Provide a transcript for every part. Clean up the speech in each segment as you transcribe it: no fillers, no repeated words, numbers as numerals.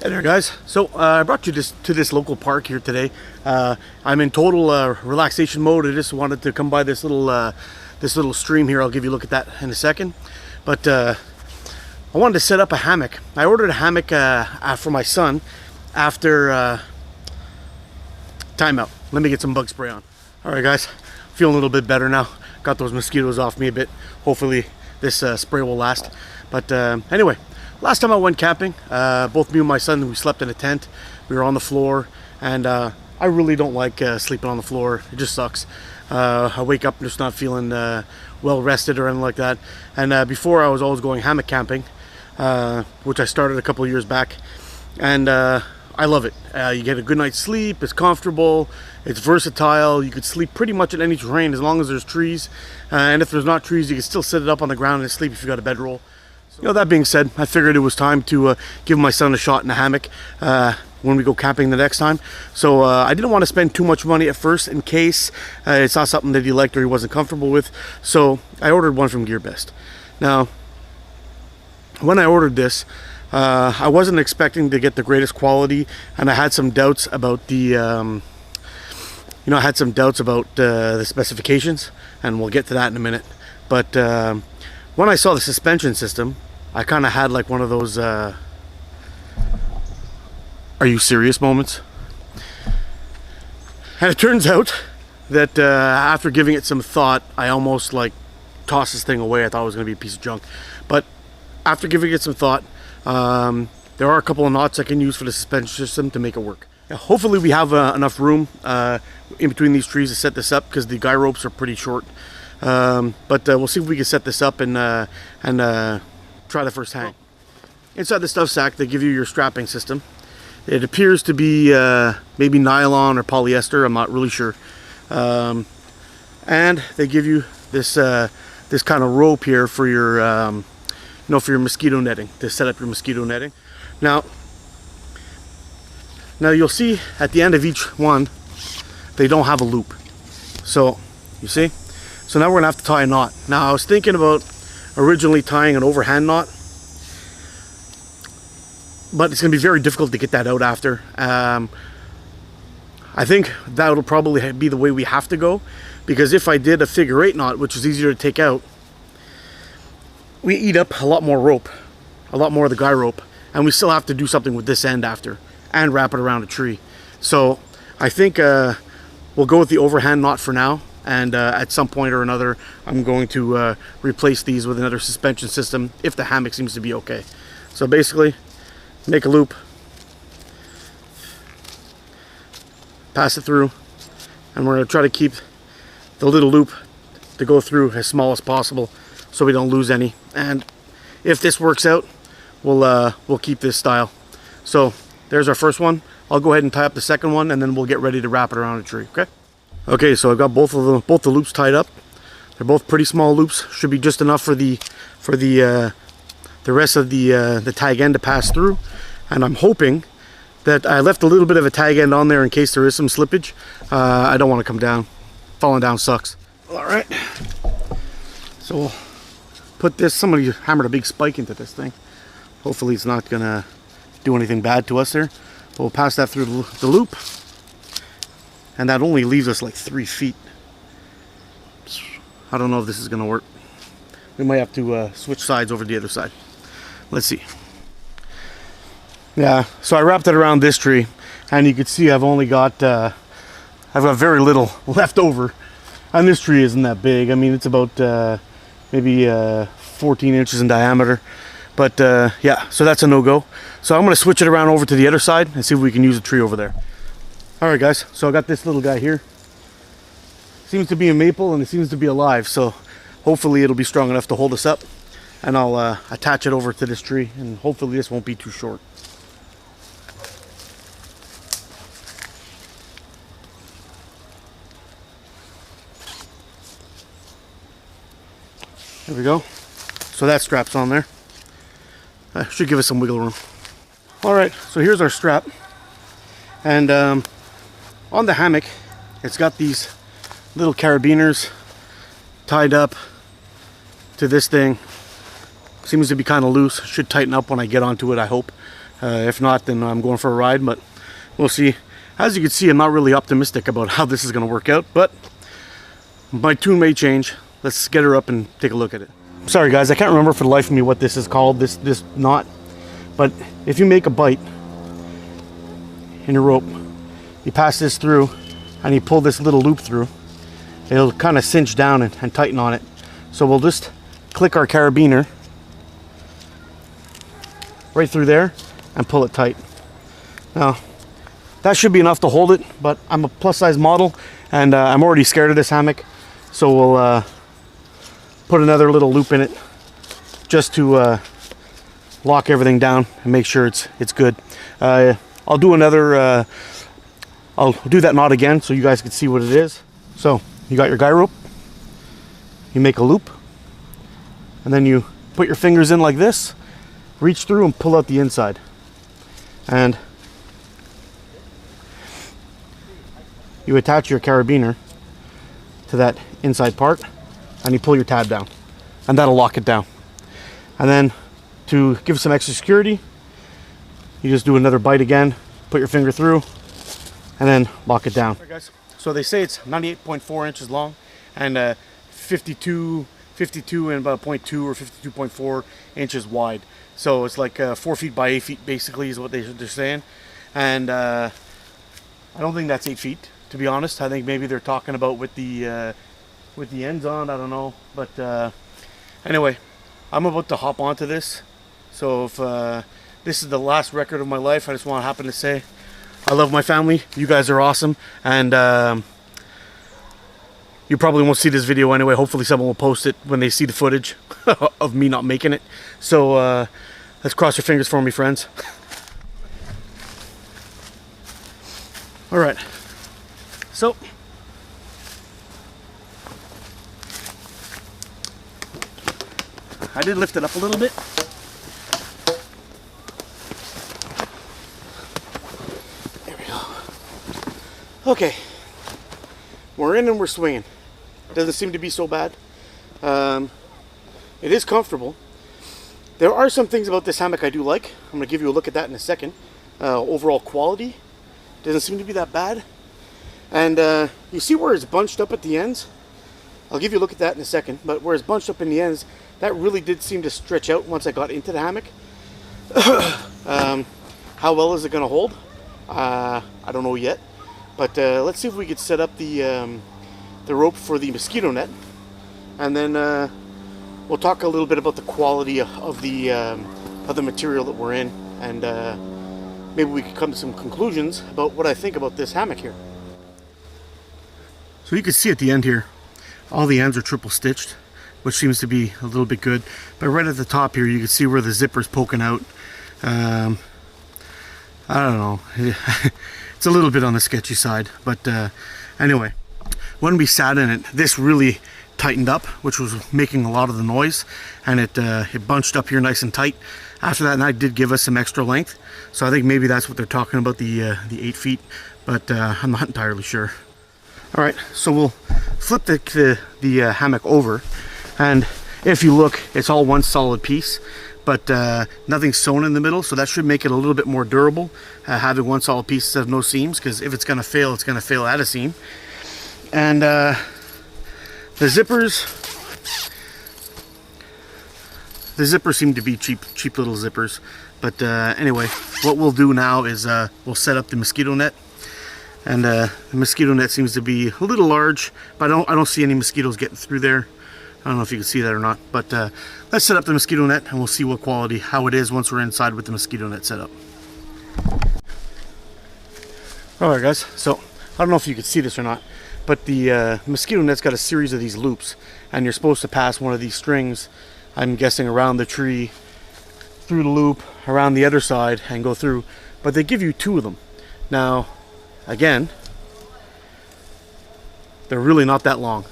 Hey there guys, so I brought you to this local park here today. I'm in total relaxation mode. I just wanted to come by this little stream here. I'll give you a look at that in a second. But I wanted to set up a hammock. I ordered a hammock for my son after timeout. Let me get some bug spray on. Alright guys, feeling a little bit better now. Got those mosquitoes off me a bit. Hopefully this spray will last. But anyway, last time I went camping, both me and my son, we slept in a tent. We were on the floor, and I really don't like sleeping on the floor. It just sucks. I wake up just not feeling well rested or anything like that. And before, I was always going hammock camping, which I started a couple of years back, and I love it. You get a good night's sleep. It's comfortable. It's versatile. You could sleep pretty much in any terrain as long as there's trees. And if there's not trees, you can still sit it up on the ground and sleep if you got a bedroll. You know, that being said, I figured it was time to give my son a shot in a hammock when we go camping the next time. So I didn't want to spend too much money at first in case it's not something that he liked or he wasn't comfortable with. So I ordered one from GearBest. Now, when I ordered this, I wasn't expecting to get the greatest quality, and I had some doubts about the the specifications, and we'll get to that in a minute. But when I saw the suspension system, I kind of had like one of those are you serious moments. And it turns out that after giving it some thought, I almost like tossed this thing away. I thought it was going to be a piece of junk. But after giving it some thought, there are a couple of knots I can use for the suspension system to make it work. Now, hopefully we have enough room in between these trees to set this up, because the guy ropes are pretty short. But we'll see if we can set this up and try the first hang. Inside the stuff sack, they give you your strapping system. It appears to be maybe nylon or polyester. I'm not really sure. And they give you this this kind of rope here for your for your mosquito netting, to set up your mosquito netting. Now you'll see at the end of each one, they don't have a loop. So you see. So now we're gonna have to tie a knot. Now I was thinking about originally tying an overhand knot, but it's gonna be very difficult to get that out after. I think that'll probably be the way we have to go, because if I did a figure-8 knot, which is easier to take out, we eat up a lot more rope, a lot more of the guy rope, and we still have to do something with this end after and wrap it around a tree. So I think we'll go with the overhand knot for now. And at some point or another, I'm going to replace these with another suspension system if the hammock seems to be okay. So basically, make a loop, pass it through, and we're going to try to keep the little loop to go through as small as possible so we don't lose any. And if this works out, we'll keep this style. So there's our first one. I'll go ahead and tie up the second one, and then we'll get ready to wrap it around a tree. Okay, so I've got both the loops tied up. They're both pretty small loops. Should be just enough for the rest of the tag end to pass through. And I'm hoping that I left a little bit of a tag end on there in case there is some slippage. I don't want to come down. Falling down sucks. All right. So we'll put this. Somebody hammered a big spike into this thing. Hopefully it's not gonna do anything bad to us there. But we'll pass that through the loop. And that only leaves us like 3 feet. I don't know if this is gonna work. We might have to switch sides over to the other side. Let's see. Yeah, so I wrapped it around this tree, and you can see I've got very little left over. And this tree isn't that big. I mean, it's about maybe 14 inches in diameter. But yeah, so that's a no-go. So I'm gonna switch it around over to the other side and see if we can use a tree over there. Alright guys, so I got this little guy here. Seems to be a maple, and it seems to be alive, so hopefully it'll be strong enough to hold us up. And I'll attach it over to this tree, and hopefully this won't be too short. There we go. So that strap's on there. Should give us some wiggle room. Alright, so here's our strap. And on the hammock, it's got these little carabiners tied up to this thing. Seems to be kind of loose. Should tighten up when I get onto it, I hope. If not, then I'm going for a ride, but we'll see. As you can see, I'm not really optimistic about how this is going to work out, but my tune may change. Let's get her up and take a look at it. Sorry guys, I can't remember for the life of me what this is called, this knot. But if you make a bite in your rope, you pass this through and you pull this little loop through, it'll kind of cinch down and tighten on it. So we'll just click our carabiner right through there and pull it tight. Now that should be enough to hold it, but I'm a plus size model and I'm already scared of this hammock, so we'll put another little loop in it just to lock everything down and make sure it's good. I'll do another I'll do that knot again so you guys can see what it is. So you got your guy rope, you make a loop, and then you put your fingers in like this, reach through and pull out the inside, and you attach your carabiner to that inside part and you pull your tab down, and that'll lock it down. And then to give some extra security, you just do another bite again, put your finger through, and then lock it down. Right, guys. So they say it's 98.4 inches long and 52 and about 0.2 or 52.4 inches wide. So it's like 4 feet by 8 feet basically is what they're saying. And I don't think that's 8 feet, to be honest. I think maybe they're talking about with the ends on, I don't know. But anyway, I'm about to hop onto this. So if this is the last record of my life, I just want to happen to say I love my family. You guys are awesome. And you probably won't see this video anyway. Hopefully someone will post it when they see the footage of me not making it. So let's cross your fingers for me, friends. All right. So I did lift it up a little bit. There we go. Okay. We're in and we're swinging. Doesn't seem to be so bad. It is comfortable. There are some things about this hammock I do like. I'm going to give you a look at that in a second. Overall quality doesn't seem to be that bad. And you see where it's bunched up at the ends? I'll give you a look at that in a second. But where it's bunched up in the ends, that really did seem to stretch out once I got into the hammock. How well is it going to hold? I don't know yet. But let's see if we could set up the rope for the mosquito net, and then we'll talk a little bit about the quality of the material that we're in, and maybe we could come to some conclusions about what I think about this hammock here. So you can see at the end here, all the ends are triple stitched, which seems to be a little bit good. But right at the top here, you can see where the zipper's poking out. I don't know. It's a little bit on the sketchy side, but anyway, when we sat in it, this really tightened up, which was making a lot of the noise, and it bunched up here nice and tight. After that night did give us some extra length, so I think maybe that's what they're talking about, the 8 feet, but I'm not entirely sure. All right, so we'll flip the hammock over, and if you look, it's all one solid piece, but nothing sewn in the middle, so that should make it a little bit more durable, having one solid piece instead of no seams, because if it's going to fail, it's going to fail at a seam. And the zippers seem to be cheap little zippers, but anyway, what we'll do now is we'll set up the mosquito net. And the mosquito net seems to be a little large, but I don't see any mosquitoes getting through there. I don't know if you can see that or not, but let's set up the mosquito net and we'll see what quality, how it is once we're inside with the mosquito net set up. Alright guys, so I don't know if you can see this or not, but the mosquito net's got a series of these loops, and you're supposed to pass one of these strings, I'm guessing around the tree, through the loop, around the other side, and go through, but they give you 2 of them. Now, again, they're really not that long.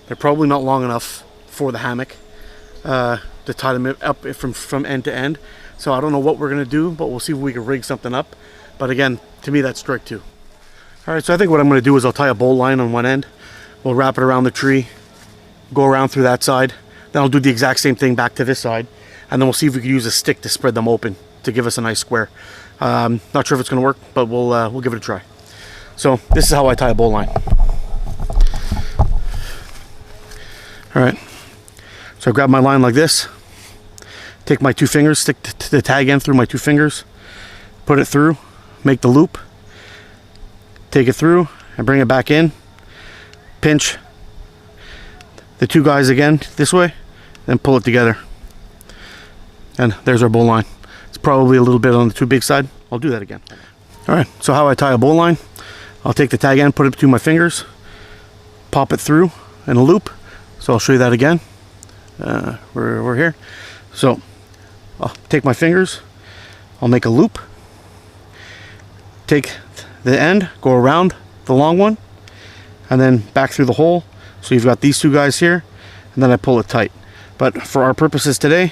They're probably not long enough for the hammock to tie them up from end to end. So I don't know what we're going to do, but we'll see if we can rig something up. But again, to me, that's strike 2. All right, so I think what I'm going to do is I'll tie a bolt line on one end. We'll wrap it around the tree, go around through that side. Then I'll do the exact same thing back to this side. And then we'll see if we can use a stick to spread them open to give us a nice square. Not sure if it's going to work, but we'll give it a try. So this is how I tie a bowline. All right, so I grab my line like this, take my 2 fingers, stick the tag end through my 2 fingers, put it through, make the loop, take it through and bring it back in, pinch the 2 guys again this way, then pull it together. And there's our bowline. It's probably a little bit on the too big side. I'll do that again. All right, so how I tie a bowline, I'll take the tag end, put it between my fingers, pop it through in a loop. So I'll show you that again. We're here. So I'll take my fingers, I'll make a loop, take the end, go around the long one, and then back through the hole. So you've got these 2 guys here, and then I pull it tight. But for our purposes today,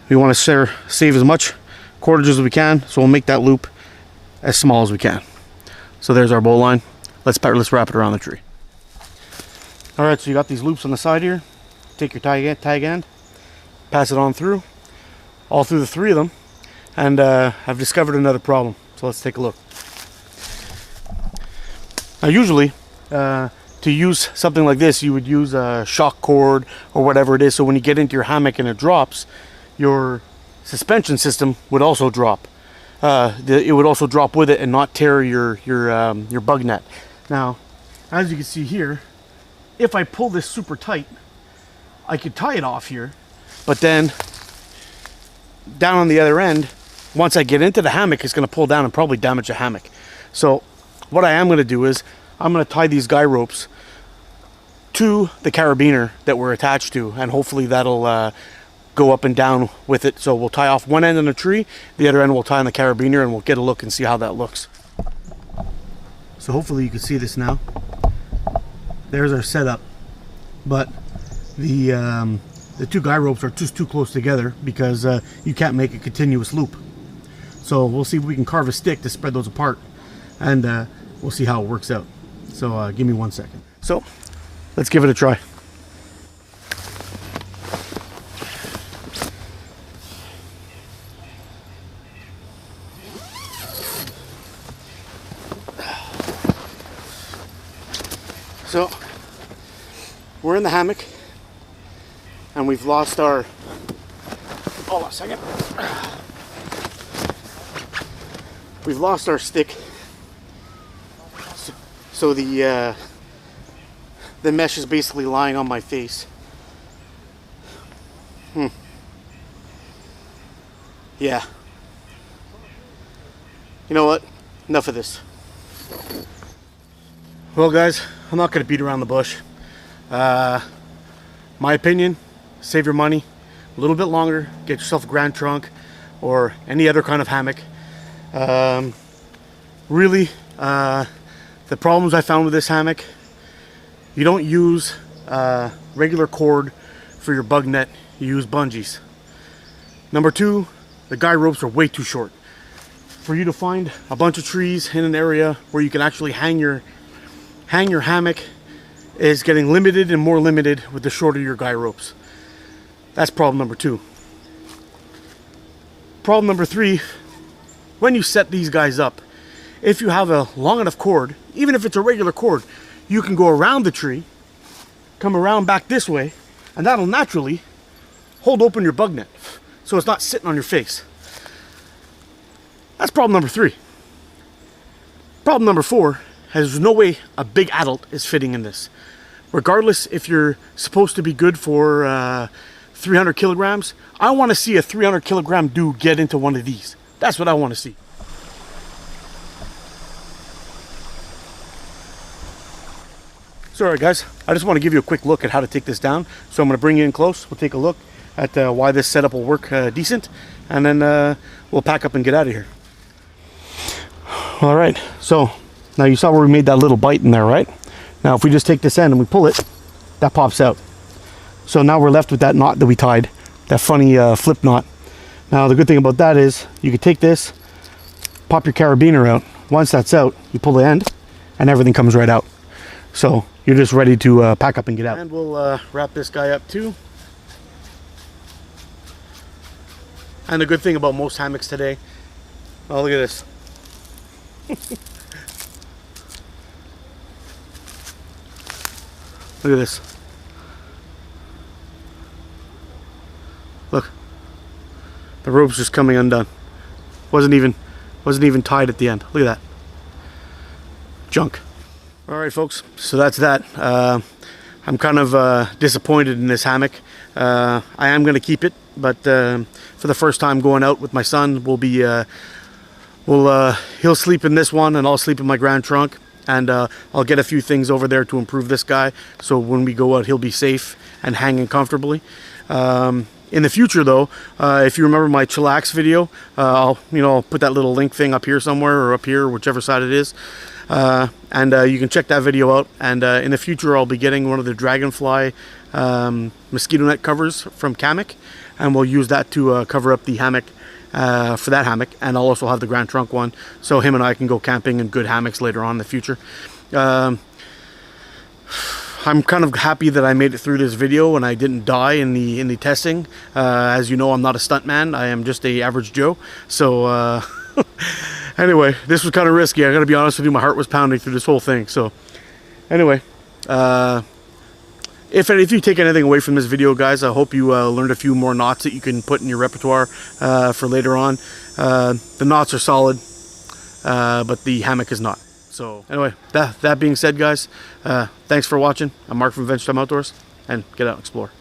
we want to save as much cordage as we can, so we'll make that loop as small as we can. So there's our bowline. Let's wrap it around the tree. All right, so you got these loops on the side here. Take your tag end, pass it on through, all through the 3 of them, and I've discovered another problem. So let's take a look. Now usually, to use something like this, you would use a shock cord or whatever it is, so when you get into your hammock and it drops, your suspension system would also drop. It would also drop with it and not tear your bug net. Now, as you can see here, if I pull this super tight, I could tie it off here, but then down on the other end, once I get into the hammock, it's going to pull down and probably damage the hammock. So what I am going to do is I'm going to tie these guy ropes to the carabiner that we're attached to, and hopefully that'll go up and down with it. So we'll tie off one end on a tree, the other end we'll tie on the carabiner, and we'll get a look and see how that looks. So hopefully you can see this now. There's our setup, but the 2 guy ropes are just too close together because you can't make a continuous loop. So we'll see if we can carve a stick to spread those apart, and we'll see how it works out. So give me 1 second. So let's give it a try. So we're in the hammock and we've lost our, hold on a second. We've lost our stick. So the mesh is basically lying on my face. Yeah. You know what? Enough of this. Well guys, I'm not going to beat around the bush. My opinion, save your money a little bit longer, get yourself a Grand Trunk or any other kind of hammock. Really, the problems I found with this hammock, you don't use regular cord for your bug net, you use bungees. Number 2, the guy ropes are way too short. For you to find a bunch of trees in an area where you can actually hang your hammock is getting limited and more limited with the shorter your guy ropes. That's problem number 2. Problem number 3, when you set these guys up, if you have a long enough cord, even if it's a regular cord, you can go around the tree, come around back this way, and that'll naturally hold open your bug net so it's not sitting on your face. That's problem number 3. Problem number 4, there's no way a big adult is fitting in this. Regardless if you're supposed to be good for 300 kilograms, I want to see a 300 kilogram dude get into one of these. That's what I want to see. So alright guys, I just want to give you a quick look at how to take this down. So I'm going to bring you in close. We'll take a look at why this setup will work decent, and then we'll pack up and get out of here. Alright, so now you saw where we made that little bite in there, right? Now if we just take this end and we pull it, that pops out. So now we're left with that knot that we tied, that funny flip knot. Now the good thing about that is you can take this, pop your carabiner out. Once that's out, you pull the end and everything comes right out. So you're just ready to pack up and get out. And we'll wrap this guy up too. And the good thing about most hammocks today, oh, look at this. Look at this. Look. The rope's just coming undone. Wasn't even tied at the end. Look at that. Junk. Alright folks, so that's that. I'm kind of disappointed in this hammock. I am going to keep it, but for the first time going out with my son, he'll sleep in this one and I'll sleep in my grand trunk. And I'll get a few things over there to improve this guy, so when we go out he'll be safe and hanging comfortably. In the future though, if you remember my chillax video, I'll put that little link thing up here somewhere, or up here, whichever side it is, and you can check that video out. And in the future I'll be getting one of the dragonfly mosquito net covers from Hammock, and we'll use that to cover up the hammock for that hammock. And I'll also have the grand trunk one, so him and I can go camping in good hammocks later on in the future. I'm kind of happy that I made it through this video and I didn't die in the testing. As you know, I'm not a stuntman. I am just a average Joe. So anyway, this was kind of risky. I gotta be honest with you, my heart was pounding through this whole thing. So anyway, if you take anything away from this video, guys, I hope you learned a few more knots that you can put in your repertoire for later on. The knots are solid, but the hammock is not. So anyway, that being said, guys, thanks for watching. I'm Mark from Adventure Time Outdoors, and get out and explore.